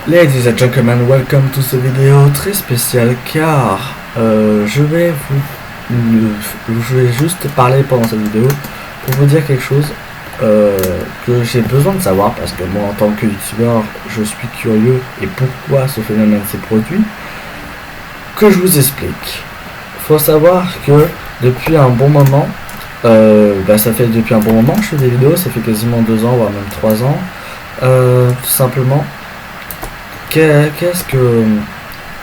Ladies and gentlemen, welcome to cette vidéo très spéciale car je vais juste parler pendant cette vidéo pour vous dire quelque chose que j'ai besoin de savoir parce que moi en tant que youtubeur je suis curieux et pourquoi ce phénomène s'est produit, que je vous explique. Faut savoir que depuis un bon moment, ça fait depuis un bon moment que je fais des vidéos, ça fait quasiment 2 ans voire même 3 ans, tout simplement.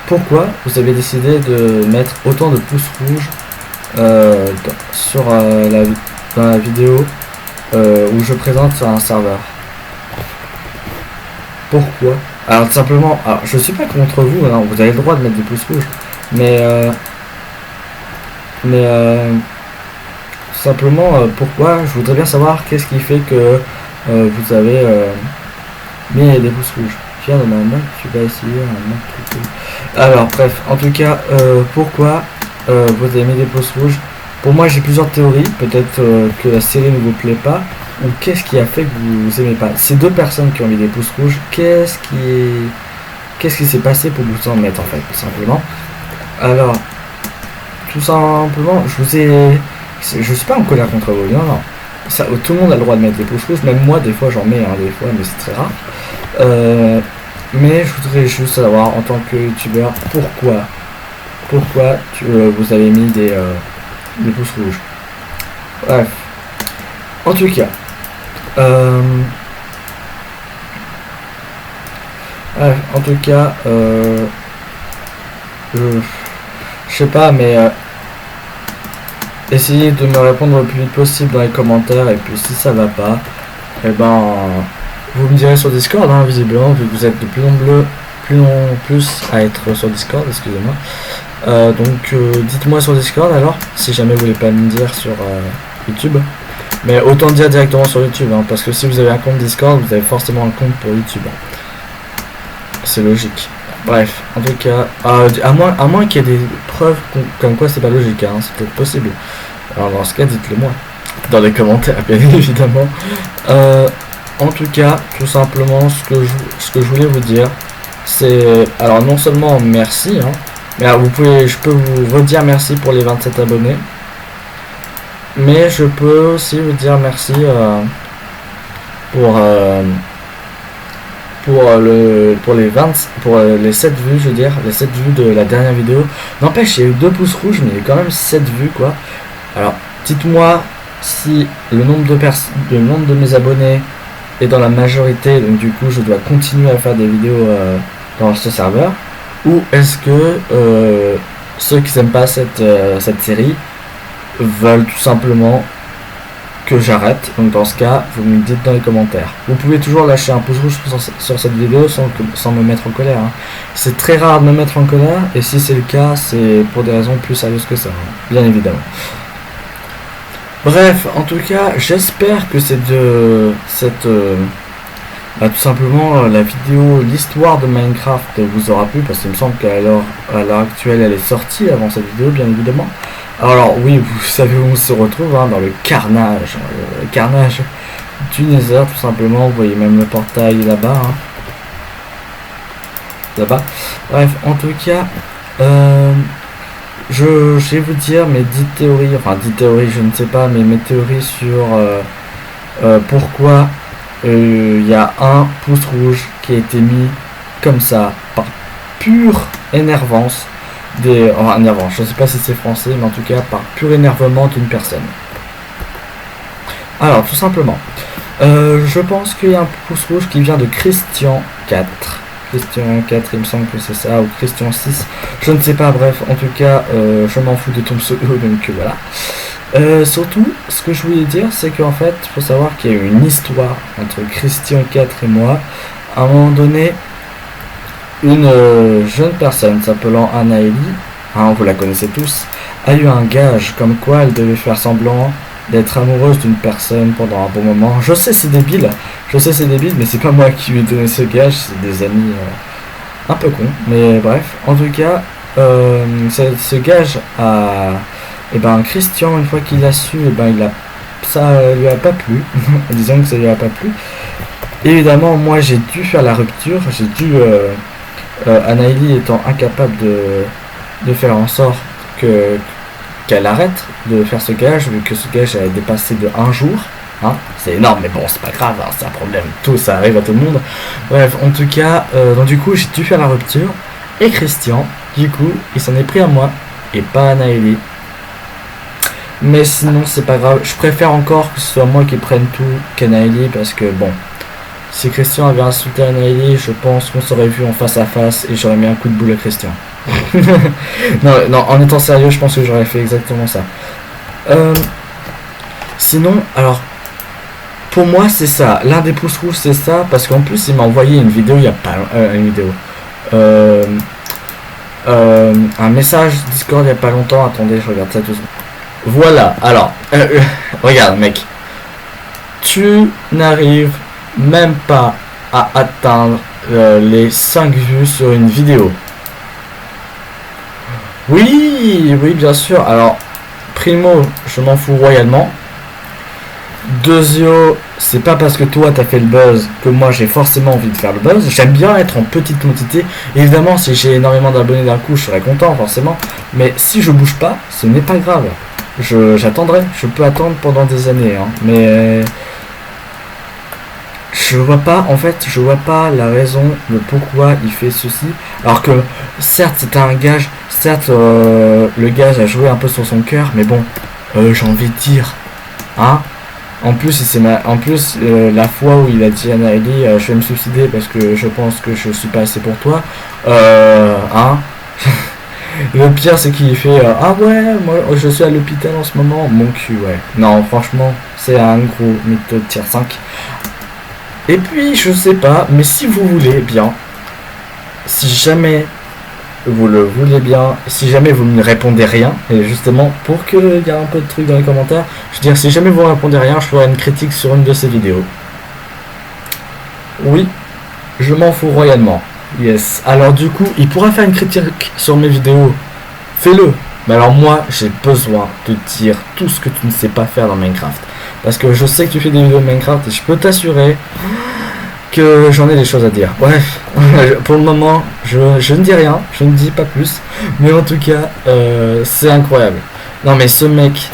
Pourquoi vous avez décidé de mettre autant de pouces rouges dans la vidéo où je présente sur un serveur? Pourquoi? Alors tout simplement, je suis pas contre vous, hein, vous avez le droit de mettre des pouces rouges, mais simplement pourquoi? Je voudrais bien savoir qu'est-ce qui fait que vous avez mis des pouces rouges. De ma main, tu vas essayer un autre truc. Alors bref, en tout cas, pourquoi vous avez mis des pouces rouges? Pour moi j'ai plusieurs théories. Peut-être que la série ne vous plaît pas, ou qu'est-ce qui a fait que vous aimez pas. Ces deux personnes qui ont mis des pouces rouges, qu'est-ce qui s'est passé pour vous en mettre en fait, tout simplement. Alors tout simplement, je suis pas en colère contre vous, non. Ça, tout le monde a le droit de mettre des pouces rouges, même moi des fois j'en mets, des fois, mais c'est très rare. Mais je voudrais juste savoir en tant que youtubeur pourquoi vous avez mis des pouces rouges. Bref, en tout cas, je sais pas, mais essayez de me répondre le plus vite possible dans les commentaires, et puis si ça va pas, vous me direz sur Discord, visiblement, vu que vous êtes de plus en plus à être sur Discord, excusez-moi. Donc dites-moi sur Discord alors, si jamais vous voulez pas me dire sur YouTube. Mais autant dire directement sur YouTube, parce que si vous avez un compte Discord, vous avez forcément un compte pour YouTube. C'est logique. Bref, en tout cas, à moins qu'il y ait des preuves comme quoi c'est pas logique, c'est peut-être possible. Alors dans ce cas, dites-le moi dans les commentaires, bien évidemment. En tout cas, tout simplement, ce que je voulais vous dire, c'est, alors non seulement merci, mais alors je peux vous redire merci pour les 27 abonnés, mais je peux aussi vous dire merci pour les 7 vues, je veux dire, les 7 vues de la dernière vidéo. N'empêche, il y a eu 2 pouces rouges, mais il y a quand même 7 vues, quoi. Alors, dites-moi si le nombre de mes abonnés est dans la majorité, donc du coup, je dois continuer à faire des vidéos dans ce serveur, ou est-ce que ceux qui n'aiment pas cette série veulent tout simplement que j'arrête. Donc dans ce cas, vous me dites dans les commentaires. Vous pouvez toujours lâcher un pouce rouge sur cette vidéo sans me mettre en colère. C'est très rare de me mettre en colère, et si c'est le cas, c'est pour des raisons plus sérieuses que ça, bien évidemment. Bref, en tout cas, j'espère que tout simplement la vidéo, l'histoire de Minecraft vous aura plu, parce qu'il me semble qu'à l'heure actuelle elle est sortie avant cette vidéo, bien évidemment. Alors oui, vous savez où on se retrouve, dans le carnage, du Nether, tout simplement. Vous voyez même le portail là-bas, là-bas. Bref, en tout cas, je vais vous dire mes 10 théories, je ne sais pas, mais mes théories sur pourquoi il y a un pouce rouge qui a été mis comme ça, par pure énervance. Énervant, je ne sais pas si c'est français, mais en tout cas par pur énervement d'une personne. Alors tout simplement, je pense qu'il y a un pouce rouge qui vient de Christian 4. Christian 4, il me semble que c'est ça, ou Christian 6, je ne sais pas. Bref, en tout cas, je m'en fous de ton pseudo, donc voilà. Surtout, ce que je voulais dire, c'est qu'en fait, il faut savoir qu'il y a eu une histoire entre Christian 4 et moi. À un moment donné, une jeune personne s'appelant Anaëlie, vous la connaissez tous, a eu un gage comme quoi elle devait faire semblant d'être amoureuse d'une personne pendant un bon moment. Je sais c'est débile, mais c'est pas moi qui lui ai donné ce gage, c'est des amis un peu cons, mais bref, en tout cas, ce gage Christian, une fois qu'il l'a su, ça lui a pas plu, disons que ça lui a pas plu. évidemment, moi j'ai dû faire la rupture, j'ai dû, Anaïli étant incapable de faire en sorte que qu'elle arrête de faire ce gage, vu que ce gage avait dépassé de 1 jour. Hein, c'est énorme, mais bon, c'est pas grave, hein, c'est un problème, tout ça arrive à tout le monde. Bref, en tout cas, donc du coup, j'ai dû faire la rupture. Et Christian, du coup, il s'en est pris à moi et pas à Anaïli. Mais sinon, c'est pas grave. Je préfère encore que ce soit moi qui prenne tout qu'Anaïli, parce que bon, si Christian avait insulté Anaïli, je pense qu'on s'aurait vu en face à face et j'aurais mis un coup de boule à Christian. non, non, en étant sérieux, je pense que j'aurais fait exactement ça. Sinon, alors, pour moi, c'est ça. L'un des pouces rouges, c'est ça, parce qu'en plus, il m'a envoyé une vidéo il y a pas une vidéo. Un message Discord il y a pas longtemps. Attendez, je regarde ça tout de suite. Voilà, alors, regarde mec, tu n'arrives même pas à atteindre les 5 vues sur une vidéo. Oui, oui, bien sûr. Alors, primo, je m'en fous royalement. Deuxio, c'est pas parce que toi t'as fait le buzz que moi j'ai forcément envie de faire le buzz. J'aime bien être en petite quantité. Évidemment, si j'ai énormément d'abonnés d'un coup, je serais content forcément. Mais si je bouge pas, ce n'est pas grave. J'attendrai. Je peux attendre pendant des années. Hein. Mais je vois pas, en fait, je vois pas la raison de pourquoi il fait ceci. Alors que certes, c'était un gage. Certes, le gage a joué un peu sur son cœur. Mais bon, j'ai envie de dire, hein. En plus, la fois où il a dit à Anaïli, je vais me suicider parce que je pense que je suis pas assez pour toi. Hein. Le pire, c'est qu'il fait ah ouais, moi je suis à l'hôpital en ce moment. Mon cul, ouais. Non, franchement, c'est un gros mytho de tier 5. Et puis, je sais pas, mais si vous voulez bien, si jamais vous le voulez bien, si jamais vous ne répondez rien, et justement pour qu'il y ait un peu de trucs dans les commentaires, je veux dire, si jamais vous ne répondez rien, je ferai une critique sur une de ces vidéos. Oui, je m'en fous royalement. Yes. Alors du coup, il pourra faire une critique sur mes vidéos. Fais-le. Mais alors moi, j'ai besoin de dire tout ce que tu ne sais pas faire dans Minecraft. Parce que je sais que tu fais des vidéos de Minecraft et je peux t'assurer que j'en ai des choses à dire. Bref, pour le moment, je ne dis rien, je ne dis pas plus. Mais en tout cas, c'est incroyable. Non mais ce mec,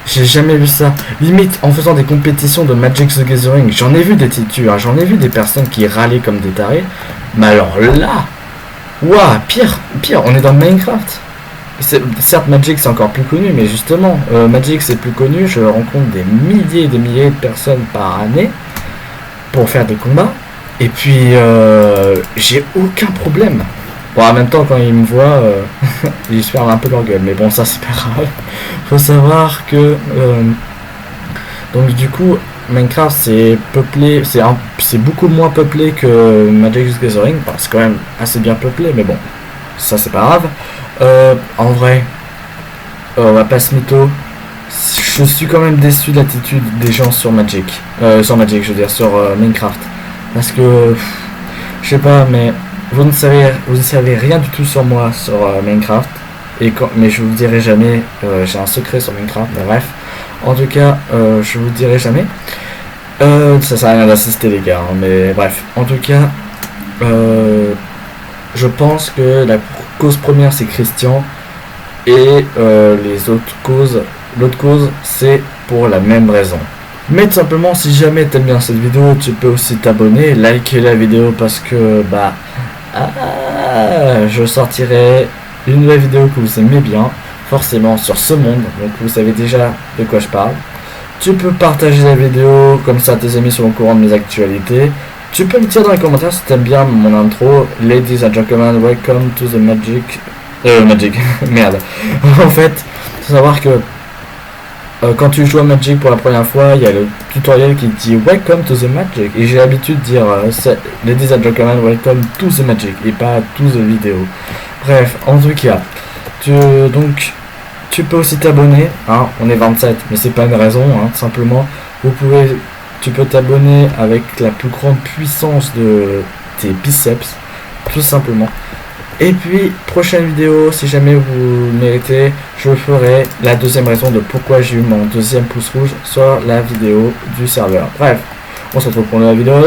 j'ai jamais vu ça. Limite, en faisant des compétitions de Magic the Gathering, j'en ai vu des titus, hein, j'en ai vu des personnes qui râlaient comme des tarés. Mais alors là, waouh, pire, on est dans Minecraft. Certes, Magic c'est encore plus connu, mais justement, Magic c'est plus connu. Je rencontre des milliers et des milliers de personnes par année pour faire des combats. Et puis, j'ai aucun problème. Bon, en même temps, quand ils me voient, ils se ferment un peu leur gueule. Mais bon, ça, c'est pas grave. Faut savoir que... donc, du coup, Minecraft, c'est peuplé... C'est beaucoup moins peuplé que Magic the Gathering. Enfin, c'est quand même assez bien peuplé, mais bon. Ça, c'est pas grave. En vrai, on va pas se mytho. Je suis quand même déçu de l'attitude des gens sur Magic. Sur Magic, je veux dire, sur Minecraft. Parce que... je sais pas, mais... Vous ne savez rien du tout sur moi sur Minecraft, mais je vous le dirai jamais. J'ai un secret sur Minecraft, mais bref. En tout cas, je vous le dirai jamais. Ça sert à rien d'assister les gars, hein, mais bref. En tout cas, je pense que la cause première c'est Christian et les autres causes. L'autre cause c'est pour la même raison. Mais tout simplement, si jamais t'aimes bien cette vidéo, tu peux aussi t'abonner, liker la vidéo parce que je sortirai une nouvelle vidéo que vous aimez bien, forcément sur ce monde, donc vous savez déjà de quoi je parle. Tu peux partager la vidéo, comme ça tes amis sont au courant de mes actualités. Tu peux me dire dans les commentaires si t'aimes bien mon intro. Ladies and gentlemen, welcome to the Magic... merde. En fait, faut savoir que quand tu joues à Magic pour la première fois, il y a le tutoriel qui dit Welcome to the Magic. Et j'ai l'habitude de dire Ladies and gentlemen, welcome to the Magic. Et pas to the vidéo. Bref, en tout cas, tu peux aussi t'abonner. Hein, on est 27, mais c'est pas une raison, hein, simplement. Tu peux t'abonner avec la plus grande puissance de tes biceps. Tout simplement. Et puis, prochaine vidéo, si jamais vous méritez, je ferai la deuxième raison de pourquoi j'ai eu mon deuxième pouce rouge sur la vidéo du serveur. Bref, On se retrouve pour une nouvelle vidéo.